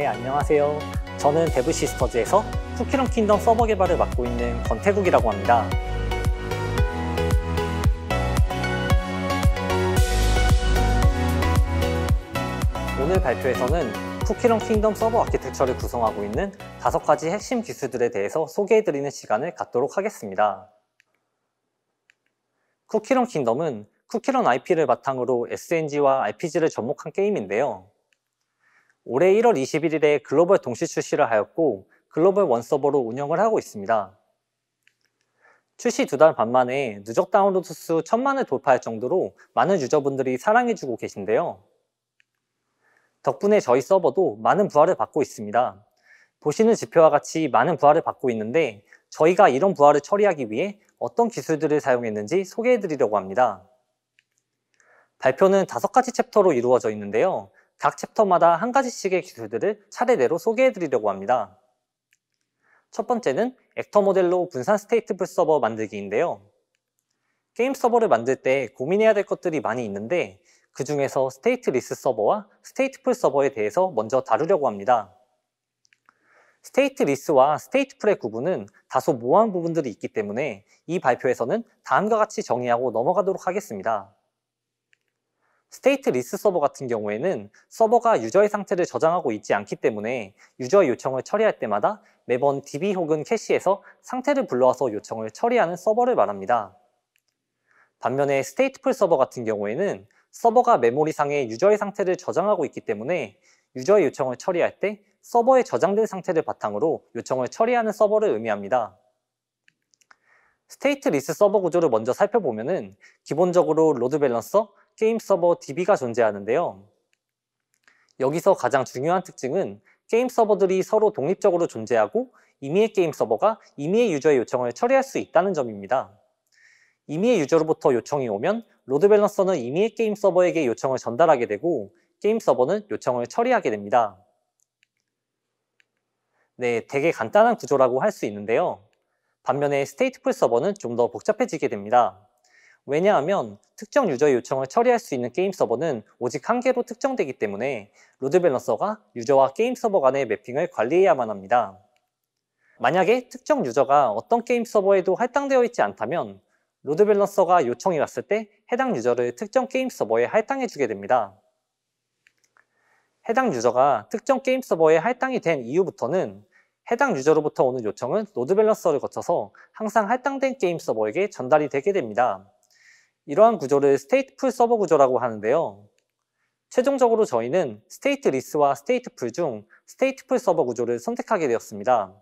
네, 안녕하세요. 저는 데브시스터즈에서 쿠키런 킹덤 서버 개발을 맡고 있는 권태국이라고 합니다. 오늘 발표에서는 쿠키런 킹덤 서버 아키텍처를 구성하고 있는 5가지 핵심 기술들에 대해서 소개해드리는 시간을 갖도록 하겠습니다. 쿠키런 킹덤은 쿠키런 IP를 바탕으로 SNG와 RPG를 접목한 게임인데요. 올해 1월 21일에 글로벌 동시 출시를 하였고 글로벌 원서버로 운영을 하고 있습니다. 출시 2달 반 만에 누적 다운로드 수 1000만을 돌파할 정도로 많은 유저분들이 사랑해주고 계신데요. 덕분에 저희 서버도 많은 부활을 받고 있습니다. 보시는 지표와 같이 많은 부활을 받고 있는데 저희가 이런 부활을 처리하기 위해 어떤 기술들을 사용했는지 소개해드리려고 합니다. 발표는 5가지 챕터로 이루어져 있는데요. 각 챕터마다 한 가지씩의 기술들을 차례대로 소개해드리려고 합니다. 첫 번째는 액터 모델로 분산 스테이트풀 서버 만들기인데요. 게임 서버를 만들 때 고민해야 될 것들이 많이 있는데 그 중에서 스테이트 리스 서버와 스테이트풀 서버에 대해서 먼저 다루려고 합니다. 스테이트 리스와 스테이트풀의 구분은 다소 모호한 부분들이 있기 때문에 이 발표에서는 다음과 같이 정의하고 넘어가도록 하겠습니다. 스테이트 리스 서버 같은 경우에는 서버가 유저의 상태를 저장하고 있지 않기 때문에 유저의 요청을 처리할 때마다 매번 DB 혹은 캐시에서 상태를 불러와서 요청을 처리하는 서버를 말합니다. 반면에 스테이트풀 서버 같은 경우에는 서버가 메모리상에 유저의 상태를 저장하고 있기 때문에 유저의 요청을 처리할 때 서버에 저장된 상태를 바탕으로 요청을 처리하는 서버를 의미합니다. 스테이트 리스 서버 구조를 먼저 살펴보면은 기본적으로 로드 밸런서, 게임 서버 DB가 존재하는데요. 여기서 가장 중요한 특징은 게임 서버들이 서로 독립적으로 존재하고 임의의 게임 서버가 임의의 유저의 요청을 처리할 수 있다는 점입니다. 임의의 유저로부터 요청이 오면 로드 밸런서는 임의의 게임 서버에게 요청을 전달하게 되고 게임 서버는 요청을 처리하게 됩니다. 네, 되게 간단한 구조라고 할 수 있는데요. 반면에 스테이트풀 서버는 좀 더 복잡해지게 됩니다. 왜냐하면 특정 유저의 요청을 처리할 수 있는 게임 서버는 오직 한 개로 특정되기 때문에 로드 밸런서가 유저와 게임 서버 간의 매핑을 관리해야만 합니다. 만약에 특정 유저가 어떤 게임 서버에도 할당되어 있지 않다면 로드 밸런서가 요청이 왔을 때 해당 유저를 특정 게임 서버에 할당해 주게 됩니다. 해당 유저가 특정 게임 서버에 할당이 된 이후부터는 해당 유저로부터 오는 요청은 로드 밸런서를 거쳐서 항상 할당된 게임 서버에게 전달이 되게 됩니다. 이러한 구조를 스테이트풀 서버 구조라고 하는데요. 최종적으로 저희는 스테이트 리스와 스테이트풀 중 스테이트풀 서버 구조를 선택하게 되었습니다.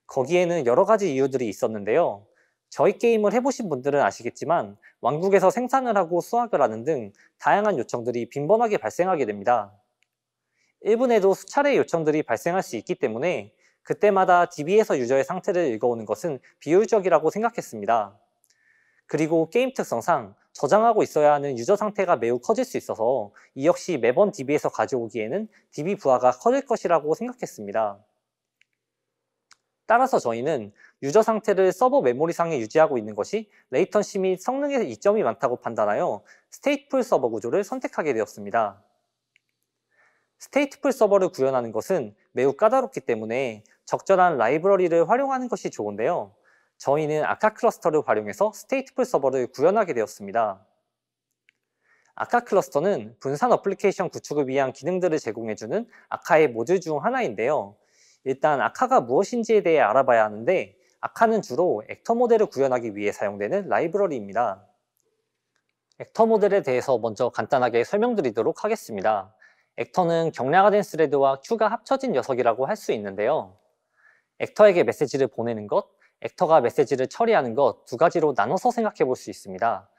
거기에는 여러 가지 이유들이 있었는데요. 저희 게임을 해보신 분들은 아시겠지만 왕국에서 생산을 하고 수확을 하는 등 다양한 요청들이 빈번하게 발생하게 됩니다. 1분에도 수차례의 요청들이 발생할 수 있기 때문에 그때마다 DB에서 유저의 상태를 읽어오는 것은 비효율적이라고 생각했습니다. 그리고 게임 특성상 저장하고 있어야 하는 유저 상태가 매우 커질 수 있어서 이 역시 매번 DB에서 가져오기에는 DB 부하가 커질 것이라고 생각했습니다. 따라서 저희는 유저 상태를 서버 메모리상에 유지하고 있는 것이 레이턴시 및 성능에 이점이 많다고 판단하여 스테이트풀 서버 구조를 선택하게 되었습니다. 스테이트풀 서버를 구현하는 것은 매우 까다롭기 때문에 적절한 라이브러리를 활용하는 것이 좋은데요. 저희는 아카 클러스터를 활용해서 스테이트풀 서버를 구현하게 되었습니다. 아카 클러스터는 분산 어플리케이션 구축을 위한 기능들을 제공해주는 아카의 모듈 중 하나인데요. 일단 아카가 무엇인지에 대해 알아봐야 하는데 아카는 주로 액터 모델을 구현하기 위해 사용되는 라이브러리입니다. 액터 모델에 대해서 먼저 간단하게 설명드리도록 하겠습니다. 액터는 경량화된 스레드와 큐가 합쳐진 녀석이라고 할 수 있는데요. 액터에게 메시지를 보내는 것, 액터가 메시지를 처리하는 것 2가지로 나눠서 생각해 볼 수 있습니다.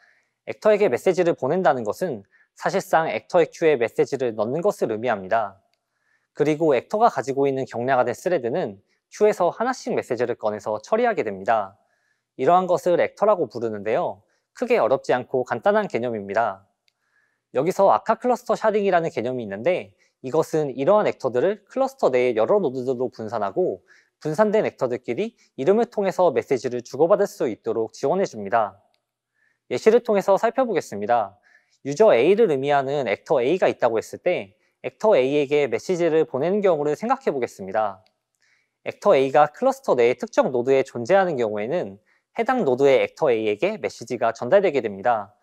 액터에게 메시지를 보낸다는 것은 사실상 액터의 큐에 메시지를 넣는 것을 의미합니다. 그리고 액터가 가지고 있는 경량화된 스레드는 큐에서 하나씩 메시지를 꺼내서 처리하게 됩니다. 이러한 것을 액터라고 부르는데요. 크게 어렵지 않고 간단한 개념입니다. 여기서 아카 클러스터 샤딩이라는 개념이 있는데 이것은 이러한 액터들을 클러스터 내에 여러 노드들로 분산하고 분산된 액터들끼리 이름을 통해서 메시지를 주고받을 수 있도록 지원해 줍니다. 예시를 통해서 살펴보겠습니다. 유저 A를 의미하는 액터 A가 있다고 했을 때 액터 A에게 메시지를 보내는 경우를 생각해 보겠습니다. 액터 A가 클러스터 내의 특정 노드에 존재하는 경우에는 해당 노드의 액터 A에게 메시지가 전달되게 됩니다.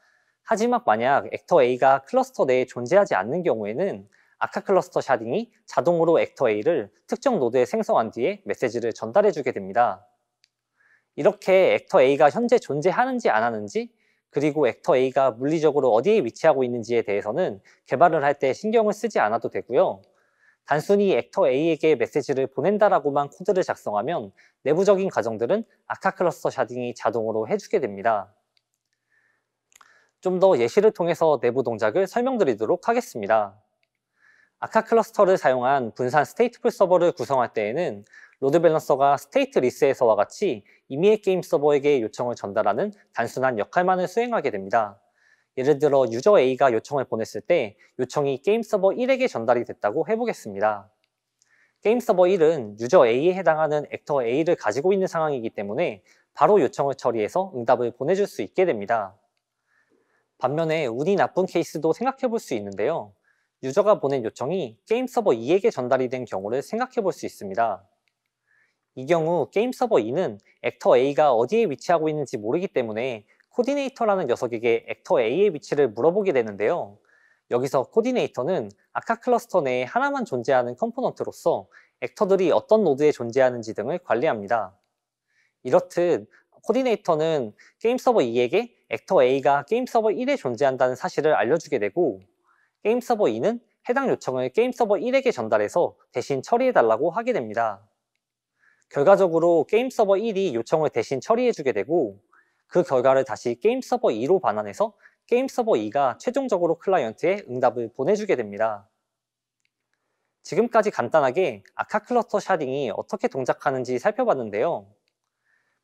하지만 만약 액터 A가 클러스터 내에 존재하지 않는 경우에는 아카 클러스터 샤딩이 자동으로 액터 A를 특정 노드에 생성한 뒤에 메시지를 전달해 주게 됩니다. 이렇게 액터 A가 현재 존재하는지 안 하는지, 그리고 액터 A가 물리적으로 어디에 위치하고 있는지에 대해서는 개발을 할 때 신경을 쓰지 않아도 되고요. 단순히 액터 A에게 메시지를 보낸다라고만 코드를 작성하면 내부적인 과정들은 아카 클러스터 샤딩이 자동으로 해주게 됩니다. 좀 더 예시를 통해서 내부 동작을 설명드리도록 하겠습니다. 아카 클러스터를 사용한 분산 스테이트풀 서버를 구성할 때에는 로드 밸런서가 스테이트 리스에서와 같이 임의의 게임 서버에게 요청을 전달하는 단순한 역할만을 수행하게 됩니다. 예를 들어 유저 A가 요청을 보냈을 때 요청이 게임 서버 1에게 전달이 됐다고 해보겠습니다. 게임 서버 1은 유저 A에 해당하는 액터 A를 가지고 있는 상황이기 때문에 바로 요청을 처리해서 응답을 보내줄 수 있게 됩니다. 반면에 운이 나쁜 케이스도 생각해 볼 수 있는데요. 유저가 보낸 요청이 게임 서버 2에게 전달이 된 경우를 생각해 볼 수 있습니다. 이 경우 게임 서버 2는 액터 A가 어디에 위치하고 있는지 모르기 때문에 코디네이터라는 녀석에게 액터 A의 위치를 물어보게 되는데요. 여기서 코디네이터는 아카 클러스터 내에 하나만 존재하는 컴포넌트로서 액터들이 어떤 노드에 존재하는지 등을 관리합니다. 이렇듯 코디네이터는 게임 서버 2에게 액터 A가 게임 서버 1에 존재한다는 사실을 알려주게 되고, 게임 서버 2는 해당 요청을 게임 서버 1에게 전달해서 대신 처리해달라고 하게 됩니다. 결과적으로 게임 서버 1이 요청을 대신 처리해주게 되고, 그 결과를 다시 게임 서버 2로 반환해서 게임 서버 2가 최종적으로 클라이언트에 응답을 보내주게 됩니다. 지금까지 간단하게 아카 클러스터 샤딩이 어떻게 동작하는지 살펴봤는데요.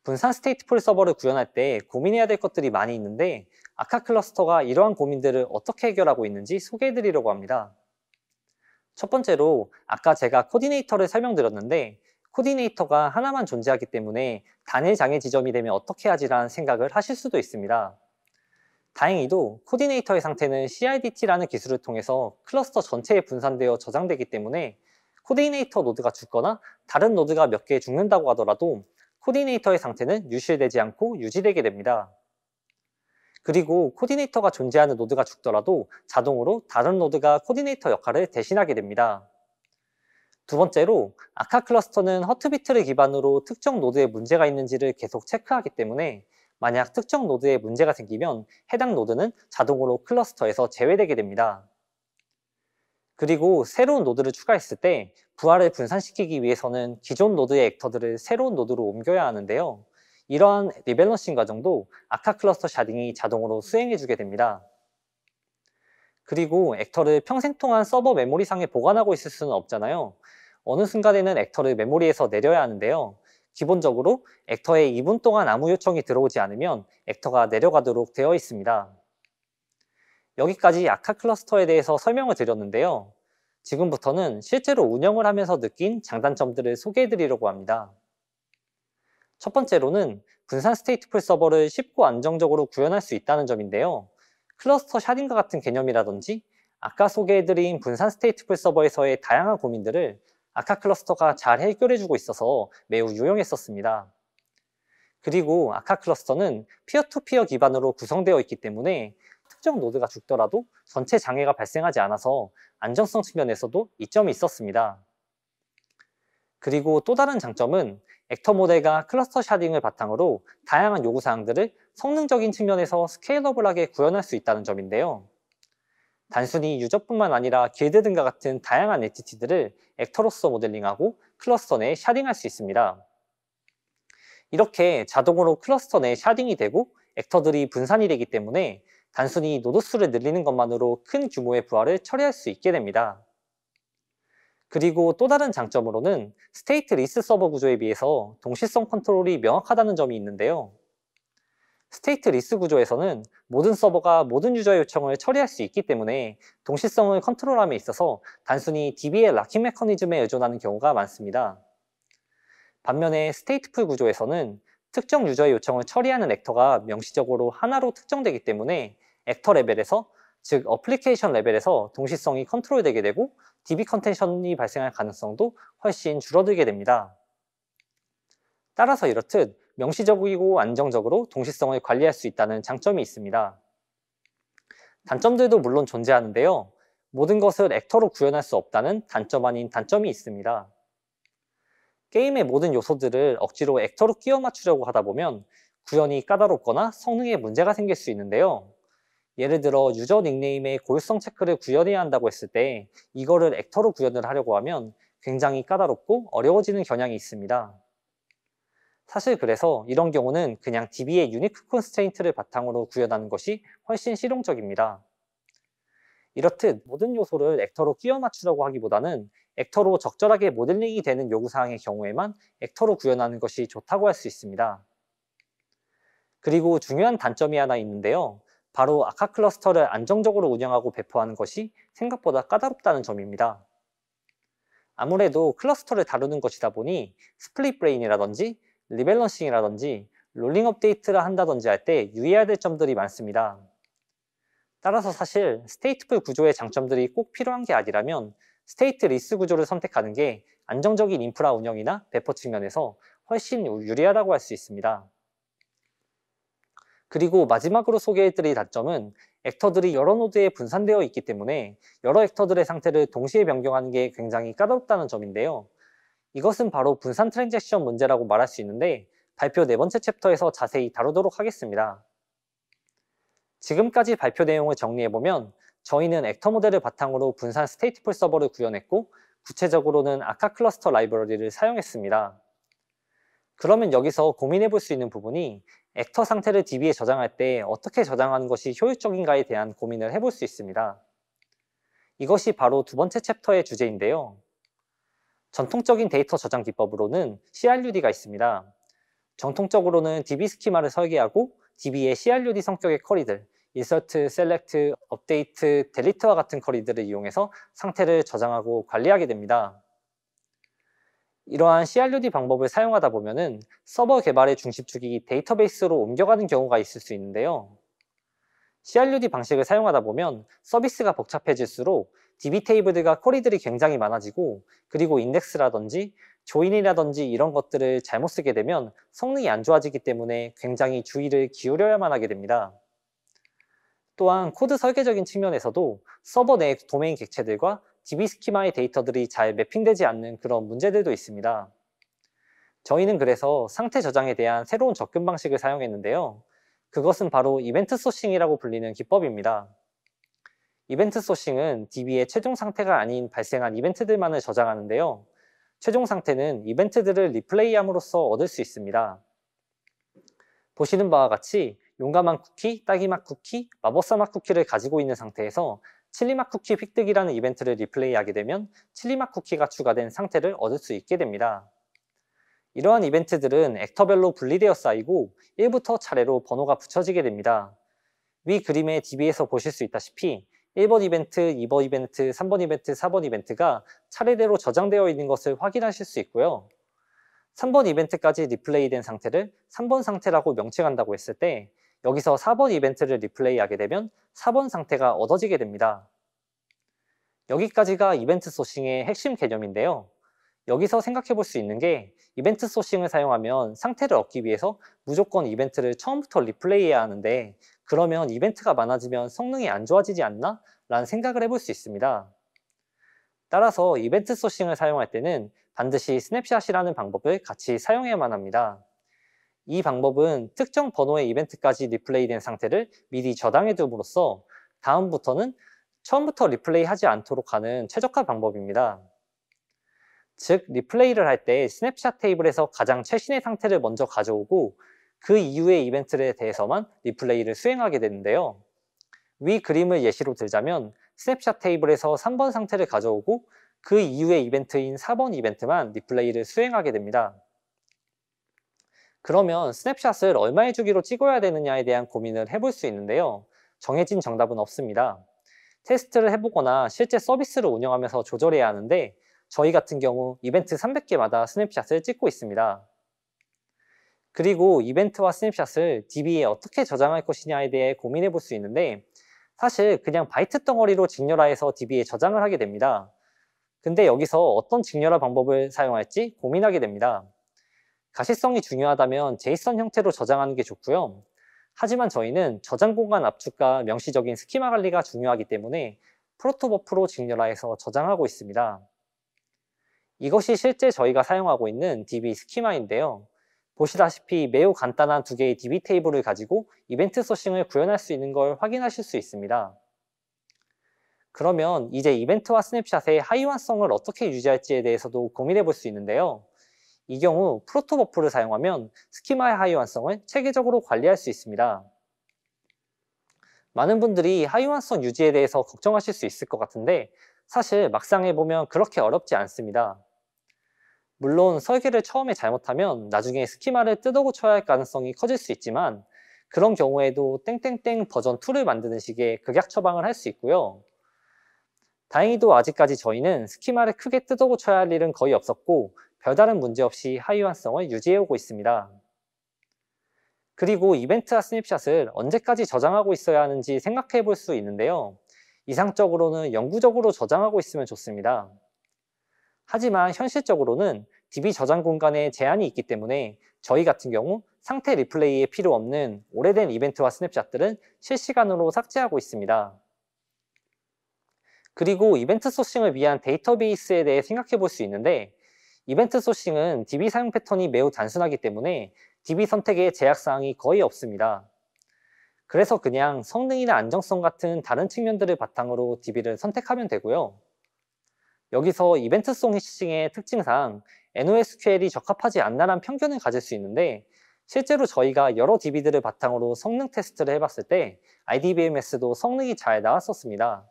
분산 스테이트풀 서버를 구현할 때 고민해야 될 것들이 많이 있는데, 아카 클러스터가 이러한 고민들을 어떻게 해결하고 있는지 소개해드리려고 합니다. 첫 번째로 아까 제가 코디네이터를 설명드렸는데, 코디네이터가 하나만 존재하기 때문에 단일 장애 지점이 되면 어떻게 하지라는 생각을 하실 수도 있습니다. 다행히도 코디네이터의 상태는 CRDT라는 기술을 통해서 클러스터 전체에 분산되어 저장되기 때문에 코디네이터 노드가 죽거나 다른 노드가 몇 개 죽는다고 하더라도 코디네이터의 상태는 유실되지 않고 유지되게 됩니다. 그리고 코디네이터가 존재하는 노드가 죽더라도 자동으로 다른 노드가 코디네이터 역할을 대신하게 됩니다. 두 번째로 아카 클러스터는 허트비트를 기반으로 특정 노드에 문제가 있는지를 계속 체크하기 때문에 만약 특정 노드에 문제가 생기면 해당 노드는 자동으로 클러스터에서 제외되게 됩니다. 그리고 새로운 노드를 추가했을 때 부하를 분산시키기 위해서는 기존 노드의 액터들을 새로운 노드로 옮겨야 하는데요. 이러한 리밸런싱 과정도 아카 클러스터 샤딩이 자동으로 수행해주게 됩니다. 그리고 액터를 평생 동안 서버 메모리상에 보관하고 있을 수는 없잖아요. 어느 순간에는 액터를 메모리에서 내려야 하는데요. 기본적으로 액터에 2분 동안 아무 요청이 들어오지 않으면 액터가 내려가도록 되어 있습니다. 여기까지 아카 클러스터에 대해서 설명을 드렸는데요. 지금부터는 실제로 운영을 하면서 느낀 장단점들을 소개해 드리려고 합니다. 첫 번째로는 분산 스테이트풀 서버를 쉽고 안정적으로 구현할 수 있다는 점인데요. 클러스터 샤딩과 같은 개념이라든지 아까 소개해드린 분산 스테이트풀 서버에서의 다양한 고민들을 아카 클러스터가 잘 해결해주고 있어서 매우 유용했었습니다. 그리고 아카 클러스터는 피어투피어 기반으로 구성되어 있기 때문에 특정 노드가 죽더라도 전체 장애가 발생하지 않아서 안정성 측면에서도 이점이 있었습니다. 그리고 또 다른 장점은 액터 모델과 클러스터 샤딩을 바탕으로 다양한 요구사항들을 성능적인 측면에서 스케일러블하게 구현할 수 있다는 점인데요. 단순히 유저뿐만 아니라 길드 등과 같은 다양한 엔티티들을 액터로서 모델링하고 클러스터 내에 샤딩할 수 있습니다. 이렇게 자동으로 클러스터 내에 샤딩이 되고 액터들이 분산이 되기 때문에 단순히 노드 수를 늘리는 것만으로 큰 규모의 부하를 처리할 수 있게 됩니다. 그리고 또 다른 장점으로는 스테이트 리스 서버 구조에 비해서 동시성 컨트롤이 명확하다는 점이 있는데요. 스테이트 리스 구조에서는 모든 서버가 모든 유저의 요청을 처리할 수 있기 때문에 동시성을 컨트롤함에 있어서 단순히 DB의 락킹 메커니즘에 의존하는 경우가 많습니다. 반면에 스테이트풀 구조에서는 특정 유저의 요청을 처리하는 액터가 명시적으로 하나로 특정되기 때문에 액터 레벨에서, 즉 어플리케이션 레벨에서 동시성이 컨트롤되게 되고 DB 컨텐션이 발생할 가능성도 훨씬 줄어들게 됩니다. 따라서 이렇듯 명시적이고 안정적으로 동시성을 관리할 수 있다는 장점이 있습니다. 단점들도 물론 존재하는데요. 모든 것을 액터로 구현할 수 없다는 단점 아닌 단점이 있습니다. 게임의 모든 요소들을 억지로 액터로 끼워 맞추려고 하다 보면 구현이 까다롭거나 성능에 문제가 생길 수 있는데요. 예를 들어 유저 닉네임의 고유성 체크를 구현해야 한다고 했을 때 이거를 액터로 구현을 하려고 하면 굉장히 까다롭고 어려워지는 경향이 있습니다. 사실 그래서 이런 경우는 그냥 DB의 유니크 컨스트레인트를 바탕으로 구현하는 것이 훨씬 실용적입니다. 이렇듯 모든 요소를 액터로 끼워 맞추려고 하기보다는 액터로 적절하게 모델링이 되는 요구사항의 경우에만 액터로 구현하는 것이 좋다고 할 수 있습니다. 그리고 중요한 단점이 하나 있는데요. 바로 아카 클러스터를 안정적으로 운영하고 배포하는 것이 생각보다 까다롭다는 점입니다. 아무래도 클러스터를 다루는 것이다 보니 스플릿 브레인이라든지 리밸런싱이라든지 롤링 업데이트를 한다든지 할 때 유의해야 될 점들이 많습니다. 따라서 사실 스테이트풀 구조의 장점들이 꼭 필요한 게 아니라면 스테이트 리스 구조를 선택하는 게 안정적인 인프라 운영이나 배포 측면에서 훨씬 유리하다고 할 수 있습니다. 그리고 마지막으로 소개해드릴 단점은 액터들이 여러 노드에 분산되어 있기 때문에 여러 액터들의 상태를 동시에 변경하는 게 굉장히 까다롭다는 점인데요. 이것은 바로 분산 트랜잭션 문제라고 말할 수 있는데 발표 네 번째 챕터에서 자세히 다루도록 하겠습니다. 지금까지 발표 내용을 정리해보면 저희는 액터 모델을 바탕으로 분산 스테이트풀 서버를 구현했고 구체적으로는 아카 클러스터 라이브러리를 사용했습니다. 그러면 여기서 고민해볼 수 있는 부분이 액터 상태를 DB에 저장할 때 어떻게 저장하는 것이 효율적인가에 대한 고민을 해볼 수 있습니다. 이것이 바로 두 번째 챕터의 주제인데요. 전통적인 데이터 저장 기법으로는 CRUD가 있습니다. 정통적으로는 DB 스키마를 설계하고 DB의 CRUD 성격의 쿼리들, insert, select, update, delete와 같은 쿼리들을 이용해서 상태를 저장하고 관리하게 됩니다. 이러한 CRUD 방법을 사용하다 보면은 서버 개발의 중심축이 데이터베이스로 옮겨가는 경우가 있을 수 있는데요. CRUD 방식을 사용하다 보면 서비스가 복잡해질수록 DB 테이블들과 쿼리들이 굉장히 많아지고 그리고 인덱스라든지 조인이라든지 이런 것들을 잘못 쓰게 되면 성능이 안 좋아지기 때문에 굉장히 주의를 기울여야만 하게 됩니다. 또한 코드 설계적인 측면에서도 서버 내 도메인 객체들과 DB 스키마의 데이터들이 잘 매핑되지 않는 그런 문제들도 있습니다. 저희는 그래서 상태 저장에 대한 새로운 접근 방식을 사용했는데요. 그것은 바로 이벤트 소싱이라고 불리는 기법입니다. 이벤트 소싱은 DB의 최종 상태가 아닌 발생한 이벤트들만을 저장하는데요. 최종 상태는 이벤트들을 리플레이함으로써 얻을 수 있습니다. 보시는 바와 같이 용감한 쿠키, 딸기맛 쿠키, 마법사맛 쿠키를 가지고 있는 상태에서 칠리맛 쿠키 획득이라는 이벤트를 리플레이하게 되면 칠리맛 쿠키가 추가된 상태를 얻을 수 있게 됩니다. 이러한 이벤트들은 액터별로 분리되어 쌓이고 1부터 차례로 번호가 붙여지게 됩니다. 위 그림의 DB에서 보실 수 있다시피 1번 이벤트, 2번 이벤트, 3번 이벤트, 4번 이벤트가 차례대로 저장되어 있는 것을 확인하실 수 있고요. 3번 이벤트까지 리플레이된 상태를 3번 상태라고 명칭한다고 했을 때 여기서 4번 이벤트를 리플레이하게 되면 4번 상태가 얻어지게 됩니다. 여기까지가 이벤트 소싱의 핵심 개념인데요. 여기서 생각해 볼 수 있는 게 이벤트 소싱을 사용하면 상태를 얻기 위해서 무조건 이벤트를 처음부터 리플레이해야 하는데 그러면 이벤트가 많아지면 성능이 안 좋아지지 않나? 라는 생각을 해볼 수 있습니다. 따라서 이벤트 소싱을 사용할 때는 반드시 스냅샷이라는 방법을 같이 사용해야만 합니다. 이 방법은 특정 번호의 이벤트까지 리플레이된 상태를 미리 저장해 둠으로써 다음부터는 처음부터 리플레이하지 않도록 하는 최적화 방법입니다. 즉, 리플레이를 할 때 스냅샷 테이블에서 가장 최신의 상태를 먼저 가져오고 그 이후의 이벤트에 대해서만 리플레이를 수행하게 되는데요. 위 그림을 예시로 들자면 스냅샷 테이블에서 3번 상태를 가져오고 그 이후의 이벤트인 4번 이벤트만 리플레이를 수행하게 됩니다. 그러면 스냅샷을 얼마의 주기로 찍어야 되느냐에 대한 고민을 해볼 수 있는데요. 정해진 정답은 없습니다. 테스트를 해보거나 실제 서비스를 운영하면서 조절해야 하는데 저희 같은 경우 이벤트 300개마다 스냅샷을 찍고 있습니다. 그리고 이벤트와 스냅샷을 DB에 어떻게 저장할 것이냐에 대해 고민해 볼 수 있는데 사실 그냥 바이트 덩어리로 직렬화해서 DB에 저장을 하게 됩니다. 근데 여기서 어떤 직렬화 방법을 사용할지 고민하게 됩니다. 가시성이 중요하다면 제이슨 형태로 저장하는 게 좋고요. 하지만 저희는 저장 공간 압축과 명시적인 스키마 관리가 중요하기 때문에 프로토버프로 직렬화해서 저장하고 있습니다. 이것이 실제 저희가 사용하고 있는 DB 스키마인데요. 보시다시피 매우 간단한 두 개의 DB 테이블을 가지고 이벤트 소싱을 구현할 수 있는 걸 확인하실 수 있습니다. 그러면 이제 이벤트와 스냅샷의 하이완성을 어떻게 유지할지에 대해서도 고민해 볼 수 있는데요. 이 경우 프로토버프를 사용하면 스키마의 하이완성을 체계적으로 관리할 수 있습니다. 많은 분들이 하이완성 유지에 대해서 걱정하실 수 있을 것 같은데 사실 막상 해보면 그렇게 어렵지 않습니다. 물론 설계를 처음에 잘못하면 나중에 스키마를 뜯어 고쳐야 할 가능성이 커질 수 있지만 그런 경우에도 땡땡땡 버전 2를 만드는 식의 극약 처방을 할 수 있고요. 다행히도 아직까지 저희는 스키마를 크게 뜯어 고쳐야 할 일은 거의 없었고 별다른 문제 없이 하이완성을 유지해오고 있습니다. 그리고 이벤트와 스냅샷을 언제까지 저장하고 있어야 하는지 생각해 볼 수 있는데요. 이상적으로는 영구적으로 저장하고 있으면 좋습니다. 하지만 현실적으로는 DB 저장 공간에 제한이 있기 때문에 저희 같은 경우 상태 리플레이에 필요 없는 오래된 이벤트와 스냅샷들은 실시간으로 삭제하고 있습니다. 그리고 이벤트 소싱을 위한 데이터베이스에 대해 생각해 볼 수 있는데 이벤트 소싱은 DB 사용 패턴이 매우 단순하기 때문에 DB 선택에 제약사항이 거의 없습니다. 그래서 그냥 성능이나 안정성 같은 다른 측면들을 바탕으로 DB를 선택하면 되고요. 여기서 이벤트 소싱의 특징상 NoSQL이 적합하지 않나란 편견을 가질 수 있는데 실제로 저희가 여러 DB들을 바탕으로 성능 테스트를 해봤을 때 IDBMS도 성능이 잘 나왔었습니다.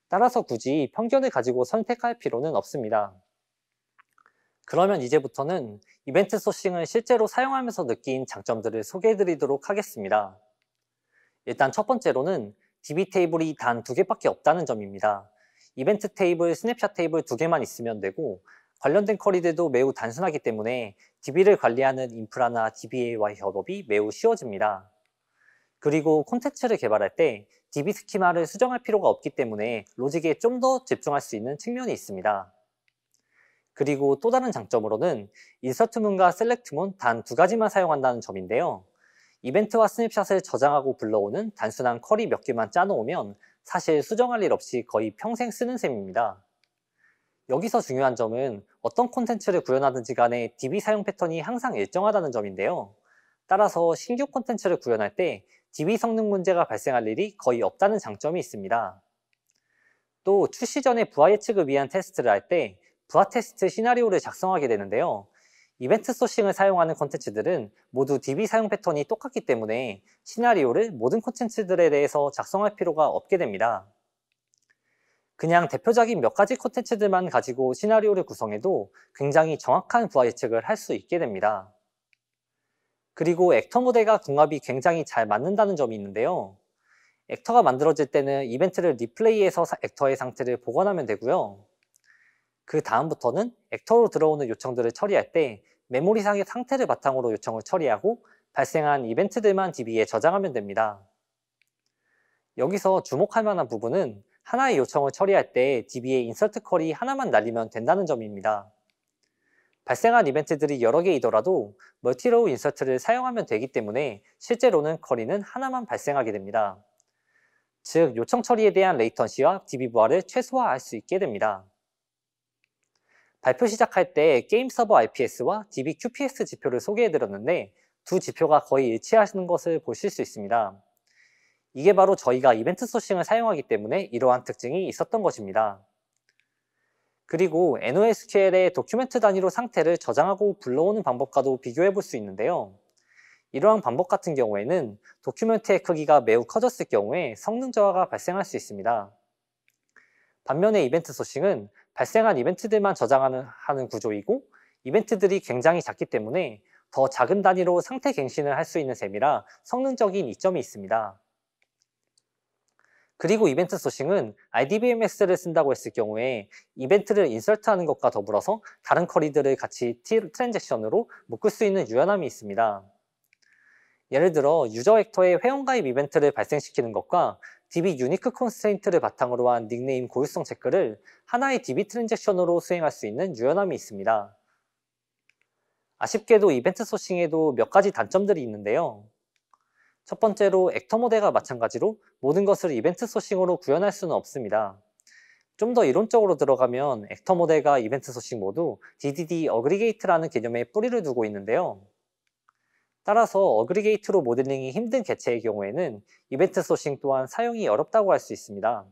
따라서 굳이 편견을 가지고 선택할 필요는 없습니다. 그러면 이제부터는 이벤트 소싱을 실제로 사용하면서 느낀 장점들을 소개해드리도록 하겠습니다. 일단 첫 번째로는 DB 테이블이 단 2개밖에 없다는 점입니다. 이벤트 테이블, 스냅샷 테이블 2개만 있으면 되고 관련된 쿼리들도 매우 단순하기 때문에 DB를 관리하는 인프라나 DBA와의 협업이 매우 쉬워집니다. 그리고 콘텐츠를 개발할 때 DB 스키마를 수정할 필요가 없기 때문에 로직에 좀 더 집중할 수 있는 측면이 있습니다. 그리고 또 다른 장점으로는 인서트문과 셀렉트문 단 2가지만 사용한다는 점인데요. 이벤트와 스냅샷을 저장하고 불러오는 단순한 쿼리 몇 개만 짜놓으면 사실 수정할 일 없이 거의 평생 쓰는 셈입니다. 여기서 중요한 점은 어떤 콘텐츠를 구현하든지 간에 DB 사용 패턴이 항상 일정하다는 점인데요. 따라서 신규 콘텐츠를 구현할 때 DB 성능 문제가 발생할 일이 거의 없다는 장점이 있습니다. 또 출시 전에 부하 예측을 위한 테스트를 할 때 부하 테스트 시나리오를 작성하게 되는데요. 이벤트 소싱을 사용하는 콘텐츠들은 모두 DB 사용 패턴이 똑같기 때문에 시나리오를 모든 콘텐츠들에 대해서 작성할 필요가 없게 됩니다. 그냥 대표적인 몇 가지 콘텐츠들만 가지고 시나리오를 구성해도 굉장히 정확한 부하 예측을 할 수 있게 됩니다. 그리고 액터 모델과 궁합이 굉장히 잘 맞는다는 점이 있는데요. 액터가 만들어질 때는 이벤트를 리플레이해서 액터의 상태를 복원하면 되고요. 그 다음부터는 액터로 들어오는 요청들을 처리할 때 메모리상의 상태를 바탕으로 요청을 처리하고 발생한 이벤트들만 DB에 저장하면 됩니다. 여기서 주목할 만한 부분은 하나의 요청을 처리할 때 DB에 인서트 쿼리 하나만 날리면 된다는 점입니다. 발생한 이벤트들이 여러 개이더라도 멀티로우 인서트를 사용하면 되기 때문에 실제로는 쿼리는 하나만 발생하게 됩니다. 즉 요청 처리에 대한 레이턴시와 DB 부하를 최소화할 수 있게 됩니다. 발표 시작할 때 게임 서버 IPS와 DB QPS 지표를 소개해드렸는데 두 지표가 거의 일치하는 것을 보실 수 있습니다. 이게 바로 저희가 이벤트 소싱을 사용하기 때문에 이러한 특징이 있었던 것입니다. 그리고 NoSQL의 도큐멘트 단위로 상태를 저장하고 불러오는 방법과도 비교해 볼 수 있는데요. 이러한 방법 같은 경우에는 도큐멘트의 크기가 매우 커졌을 경우에 성능 저하가 발생할 수 있습니다. 반면에 이벤트 소싱은 발생한 이벤트들만 저장하는 구조이고 이벤트들이 굉장히 작기 때문에 더 작은 단위로 상태 갱신을 할 수 있는 셈이라 성능적인 이점이 있습니다. 그리고 이벤트 소싱은 IDBMS를 쓴다고 했을 경우에 이벤트를 인설트하는 것과 더불어서 다른 쿼리들을 같이 트랜잭션으로 묶을 수 있는 유연함이 있습니다. 예를 들어 유저 벡터의 회원가입 이벤트를 발생시키는 것과 DB 유니크 컨스트레인트를 바탕으로 한 닉네임 고유성 체크를 하나의 DB 트랜잭션으로 수행할 수 있는 유연함이 있습니다. 아쉽게도 이벤트 소싱에도 몇 가지 단점들이 있는데요. 첫 번째로 액터 모델과 마찬가지로 모든 것을 이벤트 소싱으로 구현할 수는 없습니다. 좀 더 이론적으로 들어가면 액터 모델과 이벤트 소싱 모두 DDD 어그리게이트라는 개념에 뿌리를 두고 있는데요. 따라서 어그리게이트로 모델링이 힘든 개체의 경우에는 이벤트 소싱 또한 사용이 어렵다고 할 수 있습니다.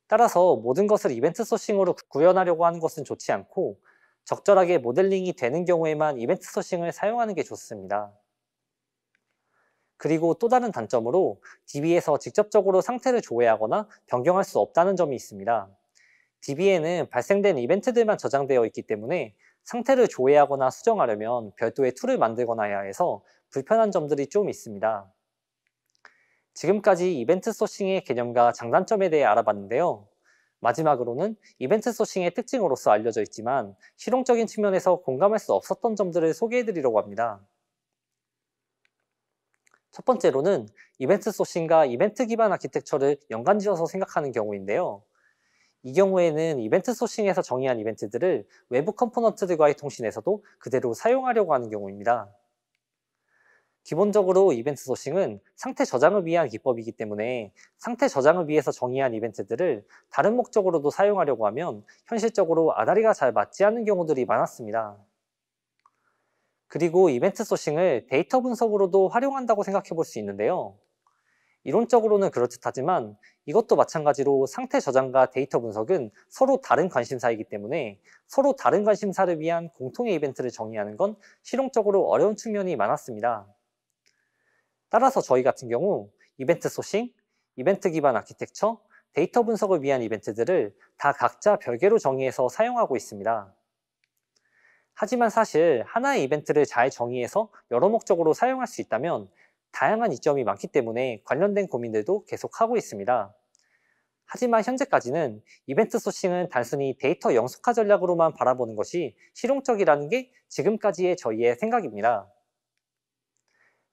따라서 모든 것을 이벤트 소싱으로 구현하려고 하는 것은 좋지 않고 적절하게 모델링이 되는 경우에만 이벤트 소싱을 사용하는 게 좋습니다. 그리고 또 다른 단점으로 DB에서 직접적으로 상태를 조회하거나 변경할 수 없다는 점이 있습니다. DB에는 발생된 이벤트들만 저장되어 있기 때문에 상태를 조회하거나 수정하려면 별도의 툴을 만들거나 해야 해서 불편한 점들이 좀 있습니다. 지금까지 이벤트 소싱의 개념과 장단점에 대해 알아봤는데요. 마지막으로는 이벤트 소싱의 특징으로서 알려져 있지만 실용적인 측면에서 공감할 수 없었던 점들을 소개해드리려고 합니다. 첫 번째로는 이벤트 소싱과 이벤트 기반 아키텍처를 연관지어서 생각하는 경우인데요. 이 경우에는 이벤트 소싱에서 정의한 이벤트들을 외부 컴포넌트들과의 통신에서도 그대로 사용하려고 하는 경우입니다. 기본적으로 이벤트 소싱은 상태 저장을 위한 기법이기 때문에 상태 저장을 위해서 정의한 이벤트들을 다른 목적으로도 사용하려고 하면 현실적으로 아다리가 잘 맞지 않는 경우들이 많았습니다. 그리고 이벤트 소싱을 데이터 분석으로도 활용한다고 생각해 볼 수 있는데요. 이론적으로는 그렇듯하지만 이것도 마찬가지로 상태 저장과 데이터 분석은 서로 다른 관심사이기 때문에 서로 다른 관심사를 위한 공통의 이벤트를 정의하는 건 실용적으로 어려운 측면이 많았습니다. 따라서 저희 같은 경우 이벤트 소싱, 이벤트 기반 아키텍처, 데이터 분석을 위한 이벤트들을 다 각자 별개로 정의해서 사용하고 있습니다. 하지만 사실 하나의 이벤트를 잘 정의해서 여러 목적으로 사용할 수 있다면 다양한 이점이 많기 때문에 관련된 고민들도 계속하고 있습니다. 하지만 현재까지는 이벤트 소싱은 단순히 데이터 영속화 전략으로만 바라보는 것이 실용적이라는 게 지금까지의 저희의 생각입니다.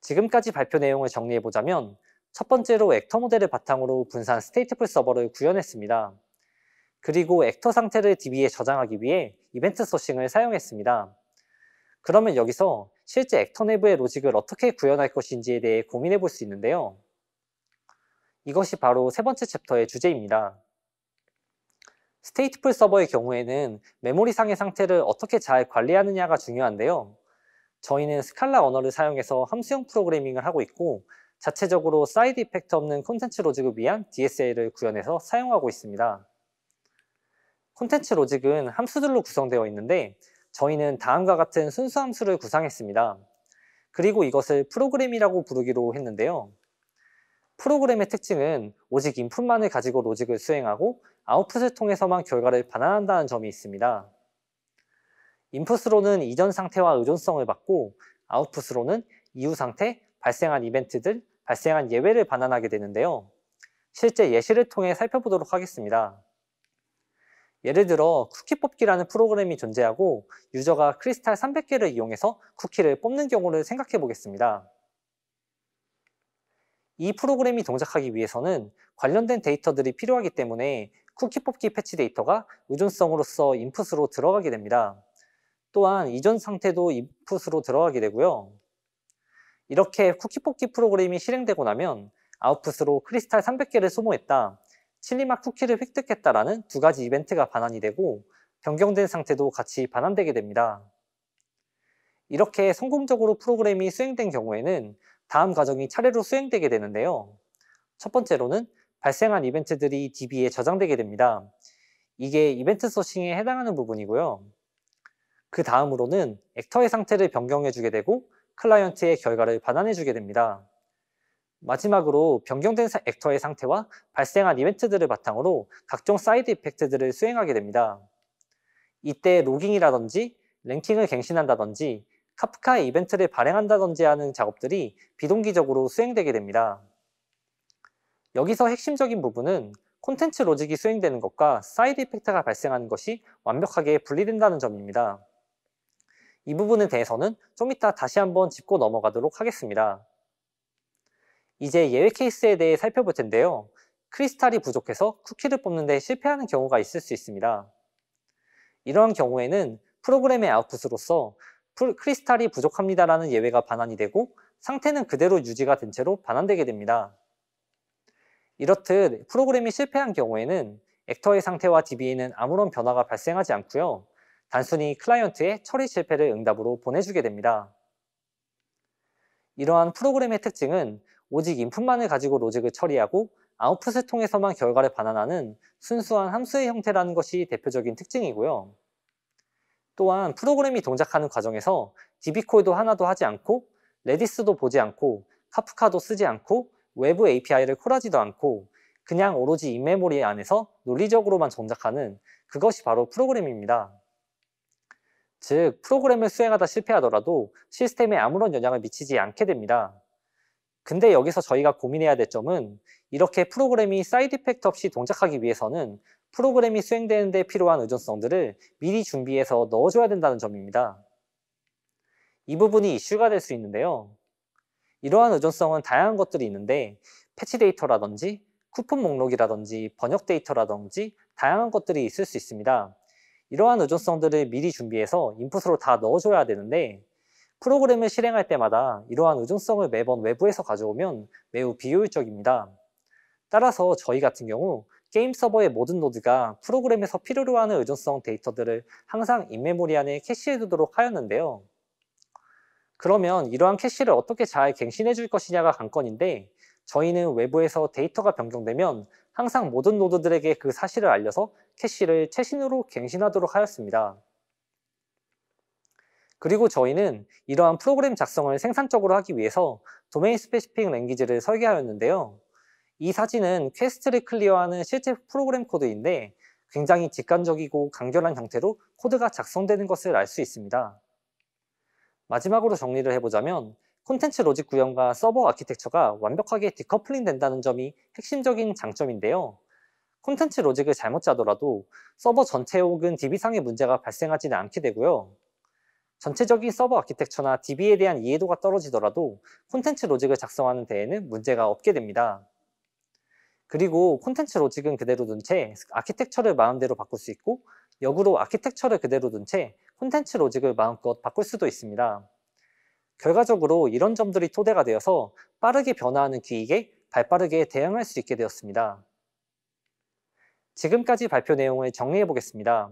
지금까지 발표 내용을 정리해보자면 첫 번째로 액터 모델을 바탕으로 분산 스테이트풀 서버를 구현했습니다. 그리고 액터 상태를 DB에 저장하기 위해 이벤트 소싱을 사용했습니다. 그러면 여기서 실제 액터 내부의 로직을 어떻게 구현할 것인지에 대해 고민해 볼 수 있는데요. 이것이 바로 세 번째 챕터의 주제입니다. 스테이트풀 서버의 경우에는 메모리상의 상태를 어떻게 잘 관리하느냐가 중요한데요. 저희는 스칼라 언어를 사용해서 함수형 프로그래밍을 하고 있고 자체적으로 사이드 이펙트 없는 콘텐츠 로직을 위한 DSL을 구현해서 사용하고 있습니다. 콘텐츠 로직은 함수들로 구성되어 있는데 저희는 다음과 같은 순수 함수를 구상했습니다. 그리고 이것을 프로그램이라고 부르기로 했는데요. 프로그램의 특징은 오직 인풋만을 가지고 로직을 수행하고 아웃풋을 통해서만 결과를 반환한다는 점이 있습니다. 인풋으로는 이전 상태와 의존성을 받고 아웃풋으로는 이후 상태, 발생한 이벤트들, 발생한 예외를 반환하게 되는데요. 실제 예시를 통해 살펴보도록 하겠습니다. 예를 들어 쿠키 뽑기라는 프로그램이 존재하고 유저가 크리스탈 300개를 이용해서 쿠키를 뽑는 경우를 생각해 보겠습니다. 이 프로그램이 동작하기 위해서는 관련된 데이터들이 필요하기 때문에 쿠키 뽑기 패치 데이터가 의존성으로서 인풋으로 들어가게 됩니다. 또한 이전 상태도 인풋으로 들어가게 되고요. 이렇게 쿠키 뽑기 프로그램이 실행되고 나면 아웃풋으로 크리스탈 300개를 소모했다, 칠리맛 쿠키를 획득했다라는 두 가지 이벤트가 반환이 되고 변경된 상태도 같이 반환되게 됩니다. 이렇게 성공적으로 프로그램이 수행된 경우에는 다음 과정이 차례로 수행되게 되는데요. 첫 번째로는 발생한 이벤트들이 DB에 저장되게 됩니다. 이게 이벤트 소싱에 해당하는 부분이고요. 그 다음으로는 액터의 상태를 변경해주게 되고 클라이언트의 결과를 반환해주게 됩니다. 마지막으로 변경된 액터의 상태와 발생한 이벤트들을 바탕으로 각종 사이드 이펙트들을 수행하게 됩니다. 이때 로깅이라든지 랭킹을 갱신한다든지 카프카의 이벤트를 발행한다든지 하는 작업들이 비동기적으로 수행되게 됩니다. 여기서 핵심적인 부분은 콘텐츠 로직이 수행되는 것과 사이드 이펙트가 발생하는 것이 완벽하게 분리된다는 점입니다. 이 부분에 대해서는 좀 이따 다시 한번 짚고 넘어가도록 하겠습니다. 이제 예외 케이스에 대해 살펴볼 텐데요. 크리스탈이 부족해서 쿠키를 뽑는 데 실패하는 경우가 있을 수 있습니다. 이러한 경우에는 프로그램의 아웃풋으로서 크리스탈이 부족합니다라는 예외가 반환이 되고 상태는 그대로 유지가 된 채로 반환되게 됩니다. 이렇듯 프로그램이 실패한 경우에는 액터의 상태와 DB에는 아무런 변화가 발생하지 않고요. 단순히 클라이언트에 처리 실패를 응답으로 보내주게 됩니다. 이러한 프로그램의 특징은 오직 인풋만을 가지고 로직을 처리하고 아웃풋을 통해서만 결과를 반환하는 순수한 함수의 형태라는 것이 대표적인 특징이고요. 또한 프로그램이 동작하는 과정에서 DB콜도 하나도 하지 않고 레디스도 보지 않고 카프카도 쓰지 않고 외부 API를 콜하지도 않고 그냥 오로지 인메모리 안에서 논리적으로만 동작하는 그것이 바로 프로그램입니다. 즉, 프로그램을 수행하다 실패하더라도 시스템에 아무런 영향을 미치지 않게 됩니다. 근데 여기서 저희가 고민해야 될 점은 이렇게 프로그램이 사이드 이펙트 없이 동작하기 위해서는 프로그램이 수행되는 데 필요한 의존성들을 미리 준비해서 넣어줘야 된다는 점입니다. 이 부분이 이슈가 될 수 있는데요. 이러한 의존성은 다양한 것들이 있는데 패치 데이터라든지 쿠폰 목록이라든지 번역 데이터라든지 다양한 것들이 있을 수 있습니다. 이러한 의존성들을 미리 준비해서 인풋으로 다 넣어줘야 되는데 프로그램을 실행할 때마다 이러한 의존성을 매번 외부에서 가져오면 매우 비효율적입니다. 따라서 저희 같은 경우 게임 서버의 모든 노드가 프로그램에서 필요로 하는 의존성 데이터들을 항상 인메모리 안에 캐시해 두도록 하였는데요. 그러면 이러한 캐시를 어떻게 잘 갱신해 줄 것이냐가 관건인데 저희는 외부에서 데이터가 변경되면 항상 모든 노드들에게 그 사실을 알려서 캐시를 최신으로 갱신하도록 하였습니다. 그리고 저희는 이러한 프로그램 작성을 생산적으로 하기 위해서 도메인 스페시픽 랭귀지를 설계하였는데요. 이 사진은 퀘스트를 클리어하는 실제 프로그램 코드인데 굉장히 직관적이고 간결한 형태로 코드가 작성되는 것을 알 수 있습니다. 마지막으로 정리를 해보자면 콘텐츠 로직 구현과 서버 아키텍처가 완벽하게 디커플링 된다는 점이 핵심적인 장점인데요. 콘텐츠 로직을 잘못 짜더라도 서버 전체 혹은 DB상의 문제가 발생하지는 않게 되고요. 전체적인 서버 아키텍처나 DB에 대한 이해도가 떨어지더라도 콘텐츠 로직을 작성하는 데에는 문제가 없게 됩니다. 그리고 콘텐츠 로직은 그대로 둔 채 아키텍처를 마음대로 바꿀 수 있고 역으로 아키텍처를 그대로 둔 채 콘텐츠 로직을 마음껏 바꿀 수도 있습니다. 결과적으로 이런 점들이 토대가 되어서 빠르게 변화하는 기획에 발빠르게 대응할 수 있게 되었습니다. 지금까지 발표 내용을 정리해 보겠습니다.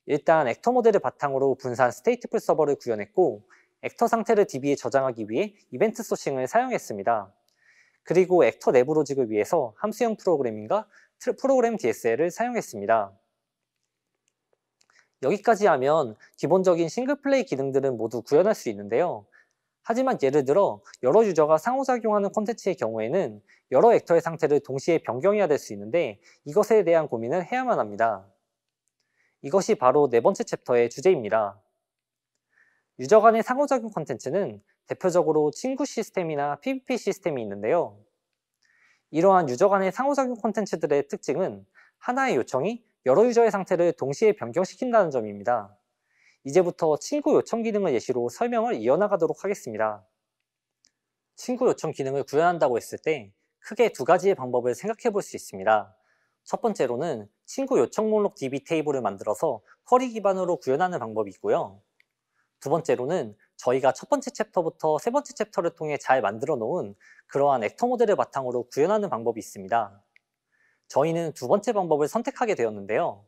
일단 액터 모델을 바탕으로 분산 스테이트풀 서버를 구현했고 액터 상태를 DB에 저장하기 위해 이벤트 소싱을 사용했습니다. 그리고 액터 내부 로직을 위해서 함수형 프로그래밍과 프로그램 DSL을 사용했습니다. 여기까지 하면 기본적인 싱글플레이 기능들은 모두 구현할 수 있는데요. 하지만 예를 들어 여러 유저가 상호작용하는 콘텐츠의 경우에는 여러 액터의 상태를 동시에 변경해야 될 수 있는데 이것에 대한 고민을 해야만 합니다. 이것이 바로 네 번째 챕터의 주제입니다. 유저 간의 상호작용 콘텐츠는 대표적으로 친구 시스템이나 PVP 시스템이 있는데요. 이러한 유저 간의 상호작용 콘텐츠들의 특징은 하나의 요청이 여러 유저의 상태를 동시에 변경시킨다는 점입니다. 이제부터 친구 요청 기능을 예시로 설명을 이어나가도록 하겠습니다. 친구 요청 기능을 구현한다고 했을 때 크게 두 가지의 방법을 생각해 볼 수 있습니다. 첫 번째로는 친구 요청 목록 DB 테이블을 만들어서 쿼리 기반으로 구현하는 방법이 있고요. 두 번째로는 저희가 첫 번째 챕터부터 세 번째 챕터를 통해 잘 만들어 놓은 그러한 액터 모델을 바탕으로 구현하는 방법이 있습니다. 저희는 두 번째 방법을 선택하게 되었는데요.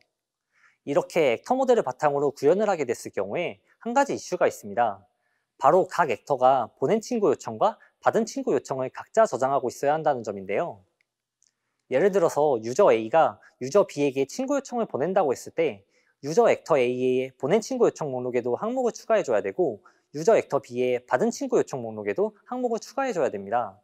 이렇게 액터 모델을 바탕으로 구현을 하게 됐을 경우에 한 가지 이슈가 있습니다. 바로 각 액터가 보낸 친구 요청과 받은 친구 요청을 각자 저장하고 있어야 한다는 점인데요. 예를 들어서 유저 A가 유저 B에게 친구 요청을 보낸다고 했을 때 유저 액터 A의 보낸 친구 요청 목록에도 항목을 추가해줘야 되고 유저 액터 B의 받은 친구 요청 목록에도 항목을 추가해줘야 됩니다.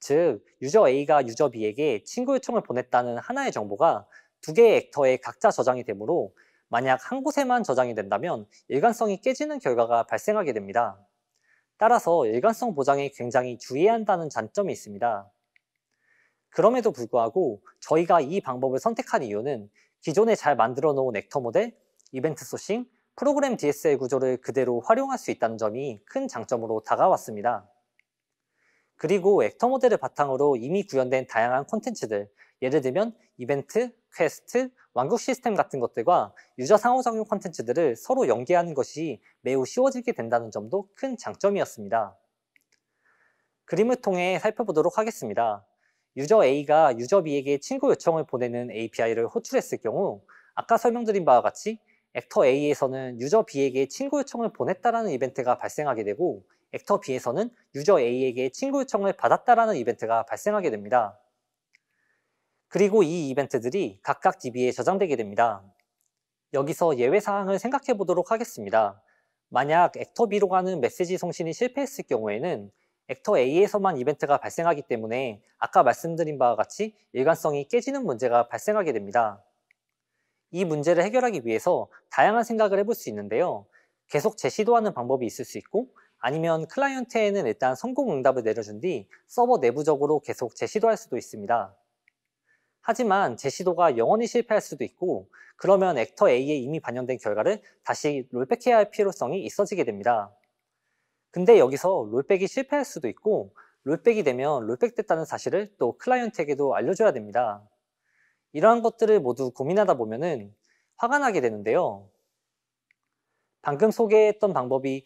즉, 유저 A가 유저 B에게 친구 요청을 보냈다는 하나의 정보가 두 개의 액터에 각자 저장이 되므로 만약 한 곳에만 저장이 된다면 일관성이 깨지는 결과가 발생하게 됩니다. 따라서 일관성 보장에 굉장히 주의해야 한다는 장점이 있습니다. 그럼에도 불구하고 저희가 이 방법을 선택한 이유는 기존에 잘 만들어 놓은 액터 모델, 이벤트 소싱, 프로그램 DSL 구조를 그대로 활용할 수 있다는 점이 큰 장점으로 다가왔습니다. 그리고 액터 모델을 바탕으로 이미 구현된 다양한 콘텐츠들, 예를 들면 이벤트, 퀘스트, 왕국 시스템 같은 것들과 유저 상호작용 콘텐츠들을 서로 연계하는 것이 매우 쉬워지게 된다는 점도 큰 장점이었습니다. 그림을 통해 살펴보도록 하겠습니다. 유저 A가 유저 B에게 친구 요청을 보내는 API를 호출했을 경우 아까 설명드린 바와 같이 액터 A에서는 유저 B에게 친구 요청을 보냈다라는 이벤트가 발생하게 되고 액터 B에서는 유저 A에게 친구 요청을 받았다라는 이벤트가 발생하게 됩니다. 그리고 이 이벤트들이 각각 DB에 저장되게 됩니다. 여기서 예외 사항을 생각해 보도록 하겠습니다. 만약 액터 B로 가는 메시지送신이 실패했을 경우에는 액터 A에서만 이벤트가 발생하기 때문에 아까 말씀드린 바와 같이 일관성이 깨지는 문제가 발생하게 됩니다. 이 문제를 해결하기 위해서 다양한 생각을 해볼 수 있는데요. 계속 재시도하는 방법이 있을 수 있고 아니면 클라이언트에는 일단 성공 응답을 내려준 뒤 서버 내부적으로 계속 재시도할 수도 있습니다. 하지만 재시도가 영원히 실패할 수도 있고 그러면 액터 A에 이미 반영된 결과를 다시 롤백해야 할 필요성이 있어지게 됩니다. 근데 여기서 롤백이 실패할 수도 있고 롤백이 되면 롤백됐다는 사실을 또 클라이언트에게도 알려줘야 됩니다. 이러한 것들을 모두 고민하다 보면은 화가 나게 되는데요. 방금 소개했던 방법이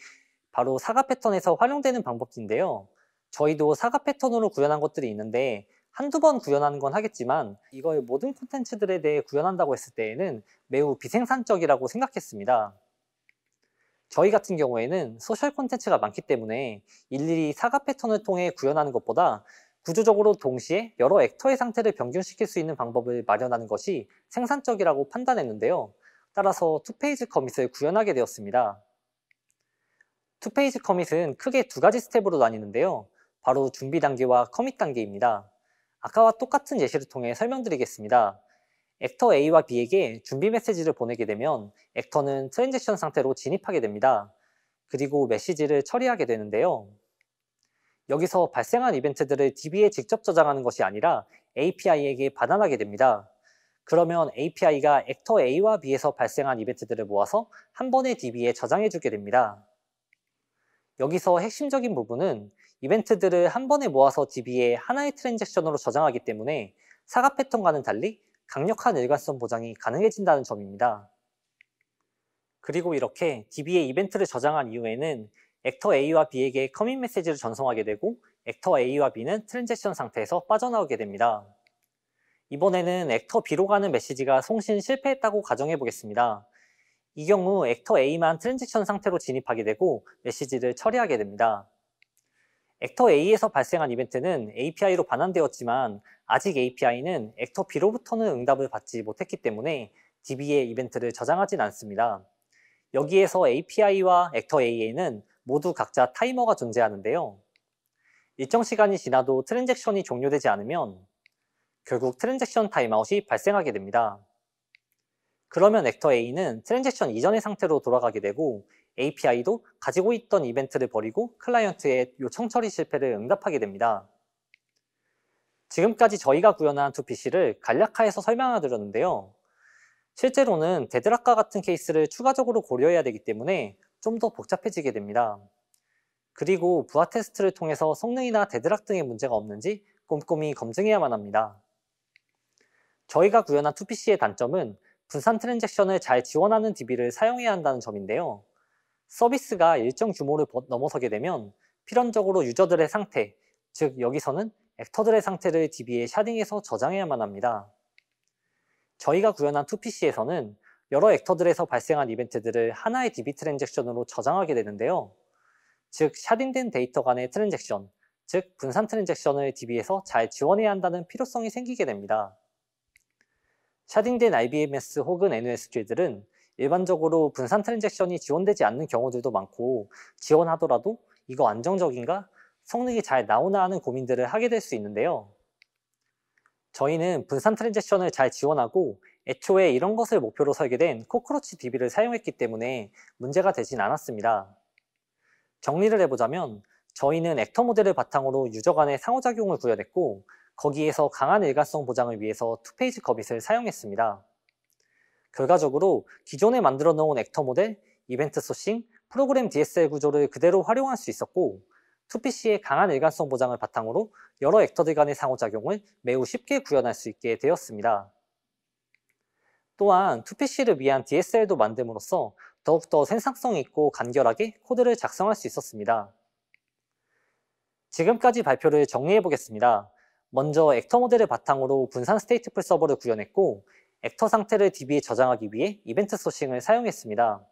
바로 사과 패턴에서 활용되는 방법인데요. 저희도 사과 패턴으로 구현한 것들이 있는데 한두 번 구현하는 건 하겠지만 이걸 모든 콘텐츠들에 대해 구현한다고 했을 때에는 매우 비생산적이라고 생각했습니다. 저희 같은 경우에는 소셜 콘텐츠가 많기 때문에 일일이 사과 패턴을 통해 구현하는 것보다 구조적으로 동시에 여러 액터의 상태를 변경시킬 수 있는 방법을 마련하는 것이 생산적이라고 판단했는데요. 따라서 투페이지 커밋을 구현하게 되었습니다. 투페이지 커밋은 크게 두 가지 스텝으로 나뉘는데요. 바로 준비 단계와 커밋 단계입니다. 아까와 똑같은 예시를 통해 설명드리겠습니다. 액터 A와 B에게 준비 메시지를 보내게 되면 액터는 트랜잭션 상태로 진입하게 됩니다. 그리고 메시지를 처리하게 되는데요. 여기서 발생한 이벤트들을 DB에 직접 저장하는 것이 아니라 API에게 반환하게 됩니다. 그러면 API가 액터 A와 B에서 발생한 이벤트들을 모아서 한 번에 DB에 저장해주게 됩니다. 여기서 핵심적인 부분은 이벤트들을 한 번에 모아서 DB에 하나의 트랜잭션으로 저장하기 때문에 사과 패턴과는 달리 강력한 일관성 보장이 가능해진다는 점입니다. 그리고 이렇게 DB에 이벤트를 저장한 이후에는 액터 A와 B에게 커밋 메시지를 전송하게 되고 액터 A와 B는 트랜잭션 상태에서 빠져나오게 됩니다. 이번에는 액터 B로 가는 메시지가 송신 실패했다고 가정해 보겠습니다. 이 경우 액터 A만 트랜잭션 상태로 진입하게 되고 메시지를 처리하게 됩니다. 액터 A에서 발생한 이벤트는 API로 반환되었지만 아직 API는 액터 B로부터는 응답을 받지 못했기 때문에 DB에 이벤트를 저장하진 않습니다. 여기에서 API와 액터 A에는 모두 각자 타이머가 존재하는데요. 일정 시간이 지나도 트랜잭션이 종료되지 않으면 결국 트랜잭션 타임아웃이 발생하게 됩니다. 그러면 액터 A는 트랜잭션 이전의 상태로 돌아가게 되고 API도 가지고 있던 이벤트를 버리고 클라이언트의 요청 처리 실패를 응답하게 됩니다. 지금까지 저희가 구현한 2PC를 간략화해서 설명해드렸는데요. 실제로는 데드락과 같은 케이스를 추가적으로 고려해야 되기 때문에 좀 더 복잡해지게 됩니다. 그리고 부하 테스트를 통해서 성능이나 데드락 등의 문제가 없는지 꼼꼼히 검증해야만 합니다. 저희가 구현한 2PC의 단점은 분산 트랜잭션을 잘 지원하는 DB를 사용해야 한다는 점인데요. 서비스가 일정 규모를 넘어서게 되면 필연적으로 유저들의 상태, 즉 여기서는 액터들의 상태를 DB에 샤딩해서 저장해야만 합니다. 저희가 구현한 2PC에서는 여러 액터들에서 발생한 이벤트들을 하나의 DB 트랜잭션으로 저장하게 되는데요. 즉 샤딩된 데이터 간의 트랜잭션, 즉 분산 트랜잭션을 DB에서 잘 지원해야 한다는 필요성이 생기게 됩니다. 샤딩된 RBMS 혹은 NoSQL들은 일반적으로 분산 트랜잭션이 지원되지 않는 경우들도 많고 지원하더라도 이거 안정적인가? 성능이 잘 나오나 하는 고민들을 하게 될 수 있는데요. 저희는 분산 트랜잭션을 잘 지원하고 애초에 이런 것을 목표로 설계된 코크로치 DB를 사용했기 때문에 문제가 되진 않았습니다. 정리를 해보자면 저희는 액터 모델을 바탕으로 유저 간의 상호작용을 구현했고 거기에서 강한 일관성 보장을 위해서 투페이지 커밋을 사용했습니다. 결과적으로 기존에 만들어 놓은 액터 모델, 이벤트 소싱, 프로그램 DSL 구조를 그대로 활용할 수 있었고 2PC의 강한 일관성 보장을 바탕으로 여러 액터들 간의 상호작용을 매우 쉽게 구현할 수 있게 되었습니다. 또한 2PC를 위한 DSL도 만듦으로써 더욱더 생산성 있고 간결하게 코드를 작성할 수 있었습니다. 지금까지 발표를 정리해 보겠습니다. 먼저 액터 모델을 바탕으로 분산 스테이트풀 서버를 구현했고, 액터 상태를 DB에 저장하기 위해 이벤트 소싱을 사용했습니다.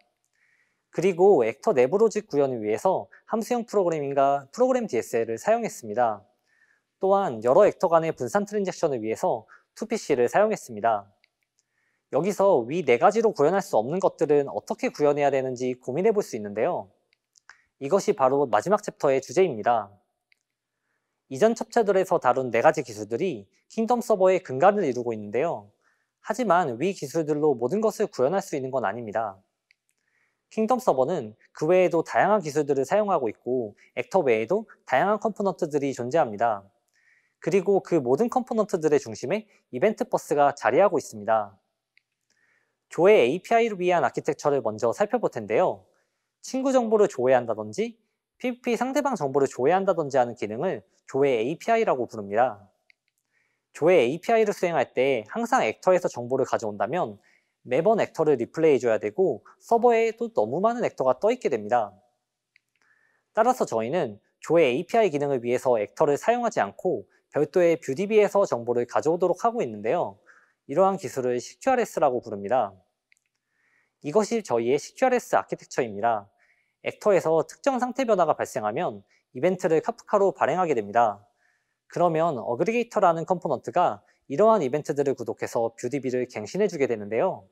그리고 액터 내부 로직 구현을 위해서 함수형 프로그래밍과 프로그램 DSL을 사용했습니다. 또한 여러 액터 간의 분산 트랜잭션을 위해서 2PC를 사용했습니다. 여기서 위 4가지로 구현할 수 없는 것들은 어떻게 구현해야 되는지 고민해 볼 수 있는데요. 이것이 바로 마지막 챕터의 주제입니다. 이전 챕터들에서 다룬 4가지 기술들이 킹덤 서버의 근간을 이루고 있는데요. 하지만 위 기술들로 모든 것을 구현할 수 있는 건 아닙니다. 킹덤 서버는 그 외에도 다양한 기술들을 사용하고 있고, 액터 외에도 다양한 컴포넌트들이 존재합니다. 그리고 그 모든 컴포넌트들의 중심에 이벤트 버스가 자리하고 있습니다. 조회 API를 위한 아키텍처를 먼저 살펴볼 텐데요. 친구 정보를 조회한다든지 PVP 상대방 정보를 조회한다든지 하는 기능을 조회 API라고 부릅니다. 조회 API를 수행할 때 항상 액터에서 정보를 가져온다면 매번 액터를 리플레이 해줘야 되고 서버에도 너무 많은 액터가 떠있게 됩니다. 따라서 저희는 조회 API 기능을 위해서 액터를 사용하지 않고 별도의 뷰DB에서 정보를 가져오도록 하고 있는데요. 이러한 기술을 CQRS라고 부릅니다. 이것이 저희의 CQRS 아키텍처입니다. 액터에서 특정 상태 변화가 발생하면 이벤트를 카프카로 발행하게 됩니다. 그러면 어그리게이터라는 컴포넌트가 이러한 이벤트들을 구독해서 뷰DB를 갱신해주게 되는데요.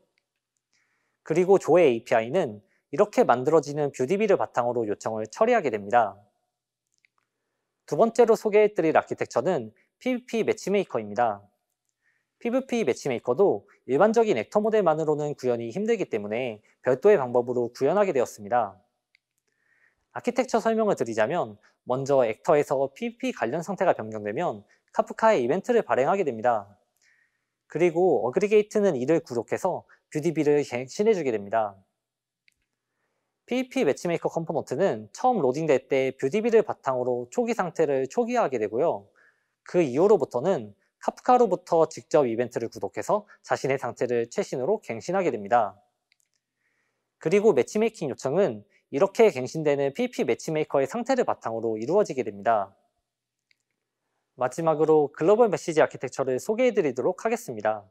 그리고 조회 API는 이렇게 만들어지는 뷰DB를 바탕으로 요청을 처리하게 됩니다. 두 번째로 소개해드릴 아키텍처는 PVP 매치메이커입니다. PVP 매치메이커도 일반적인 액터 모델만으로는 구현이 힘들기 때문에 별도의 방법으로 구현하게 되었습니다. 아키텍처 설명을 드리자면, 먼저 액터에서 PVP 관련 상태가 변경되면 카프카에 이벤트를 발행하게 됩니다. 그리고 어그리게이트는 이를 구독해서 뷰DB를 갱신해주게 됩니다. PVP 매치메이커 컴포넌트는 처음 로딩될 때 뷰DB를 바탕으로 초기 상태를 초기화하게 되고요. 그 이후로부터는 카프카로부터 직접 이벤트를 구독해서 자신의 상태를 최신으로 갱신하게 됩니다. 그리고 매치메이킹 요청은 이렇게 갱신되는 PVP 매치메이커의 상태를 바탕으로 이루어지게 됩니다. 마지막으로 글로벌 메시지 아키텍처를 소개해드리도록 하겠습니다.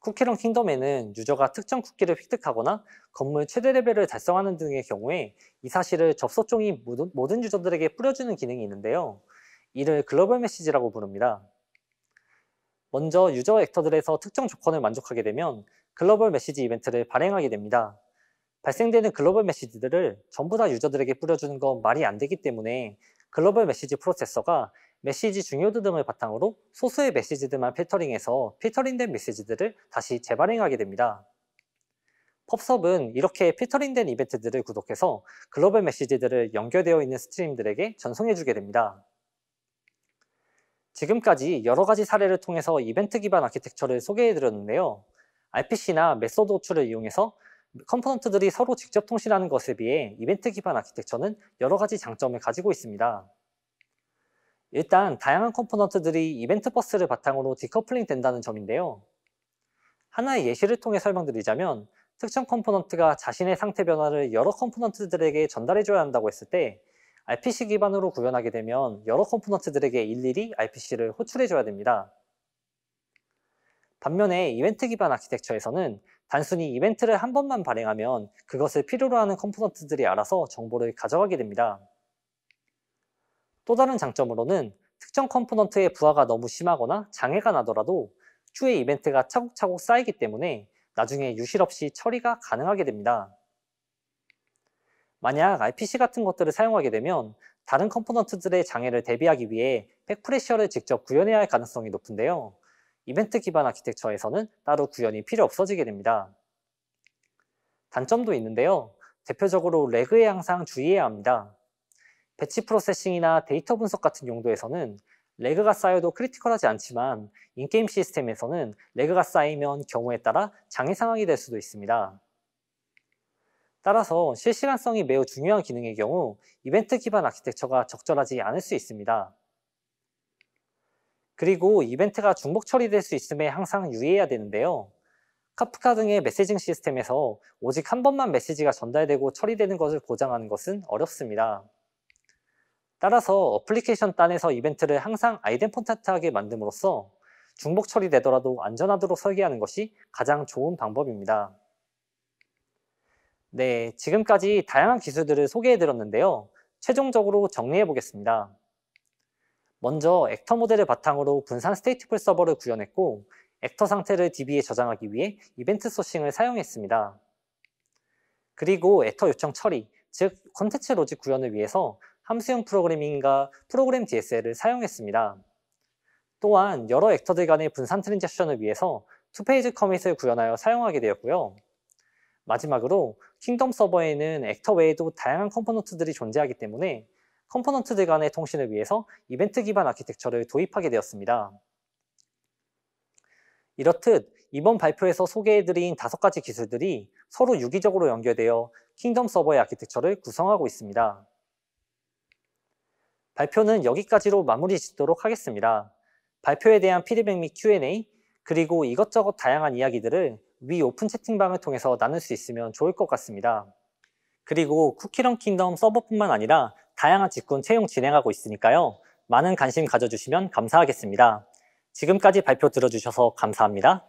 쿠키런 킹덤에는 유저가 특정 쿠키를 획득하거나 건물 최대 레벨을 달성하는 등의 경우에 이 사실을 접속종이 모든 유저들에게 뿌려주는 기능이 있는데요. 이를 글로벌 메시지라고 부릅니다. 먼저 유저 액터들에서 특정 조건을 만족하게 되면 글로벌 메시지 이벤트를 발행하게 됩니다. 발생되는 글로벌 메시지들을 전부 다 유저들에게 뿌려주는 건 말이 안 되기 때문에 글로벌 메시지 프로세서가 메시지 중요도 등을 바탕으로 소수의 메시지들만 필터링해서 필터링된 메시지들을 다시 재발행하게 됩니다. 펍섭은 이렇게 필터링된 이벤트들을 구독해서 글로벌 메시지들을 연결되어 있는 스트림들에게 전송해주게 됩니다. 지금까지 여러 가지 사례를 통해서 이벤트 기반 아키텍처를 소개해드렸는데요. RPC나 메소드 호출을 이용해서 컴포넌트들이 서로 직접 통신하는 것에 비해 이벤트 기반 아키텍처는 여러 가지 장점을 가지고 있습니다. 일단 다양한 컴포넌트들이 이벤트 버스를 바탕으로 디커플링 된다는 점인데요. 하나의 예시를 통해 설명드리자면, 특정 컴포넌트가 자신의 상태 변화를 여러 컴포넌트들에게 전달해줘야 한다고 했을 때 RPC 기반으로 구현하게 되면 여러 컴포넌트들에게 일일이 RPC를 호출해줘야 됩니다. 반면에 이벤트 기반 아키텍처에서는 단순히 이벤트를 한 번만 발행하면 그것을 필요로 하는 컴포넌트들이 알아서 정보를 가져가게 됩니다. 또 다른 장점으로는 특정 컴포넌트의 부하가 너무 심하거나 장애가 나더라도 추후에 이벤트가 차곡차곡 쌓이기 때문에 나중에 유실 없이 처리가 가능하게 됩니다. 만약 RPC 같은 것들을 사용하게 되면 다른 컴포넌트들의 장애를 대비하기 위해 백프레셔를 직접 구현해야 할 가능성이 높은데요. 이벤트 기반 아키텍처에서는 따로 구현이 필요 없어지게 됩니다. 단점도 있는데요. 대표적으로 레그에 항상 주의해야 합니다. 배치 프로세싱이나 데이터 분석 같은 용도에서는 레그가 쌓여도 크리티컬하지 않지만 인게임 시스템에서는 레그가 쌓이면 경우에 따라 장애 상황이 될 수도 있습니다. 따라서 실시간성이 매우 중요한 기능의 경우 이벤트 기반 아키텍처가 적절하지 않을 수 있습니다. 그리고 이벤트가 중복 처리될 수 있음에 항상 유의해야 되는데요. 카프카 등의 메시징 시스템에서 오직 한 번만 메시지가 전달되고 처리되는 것을 보장하는 것은 어렵습니다. 따라서 어플리케이션 단에서 이벤트를 항상 아이덴포탄트하게 만듦으로써 중복 처리되더라도 안전하도록 설계하는 것이 가장 좋은 방법입니다. 네, 지금까지 다양한 기술들을 소개해 드렸는데요. 최종적으로 정리해 보겠습니다. 먼저 액터 모델을 바탕으로 분산 스테이트풀 서버를 구현했고, 액터 상태를 DB에 저장하기 위해 이벤트 소싱을 사용했습니다. 그리고 액터 요청 처리, 즉 콘텐츠 로직 구현을 위해서 함수형 프로그래밍과 프로그램 DSL을 사용했습니다. 또한 여러 액터들 간의 분산 트랜잭션을 위해서 투페이지 커밋을 구현하여 사용하게 되었고요. 마지막으로 킹덤 서버에는 액터 외에도 다양한 컴포넌트들이 존재하기 때문에 컴포넌트들 간의 통신을 위해서 이벤트 기반 아키텍처를 도입하게 되었습니다. 이렇듯 이번 발표에서 소개해드린 5가지 기술들이 서로 유기적으로 연결되어 킹덤 서버의 아키텍처를 구성하고 있습니다. 발표는 여기까지로 마무리 짓도록 하겠습니다. 발표에 대한 피드백 및 Q&A, 그리고 이것저것 다양한 이야기들을 위 오픈 채팅방을 통해서 나눌 수 있으면 좋을 것 같습니다. 그리고 쿠키런 킹덤 서버뿐만 아니라 다양한 직군 채용 진행하고 있으니까요. 많은 관심 가져주시면 감사하겠습니다. 지금까지 발표 들어주셔서 감사합니다.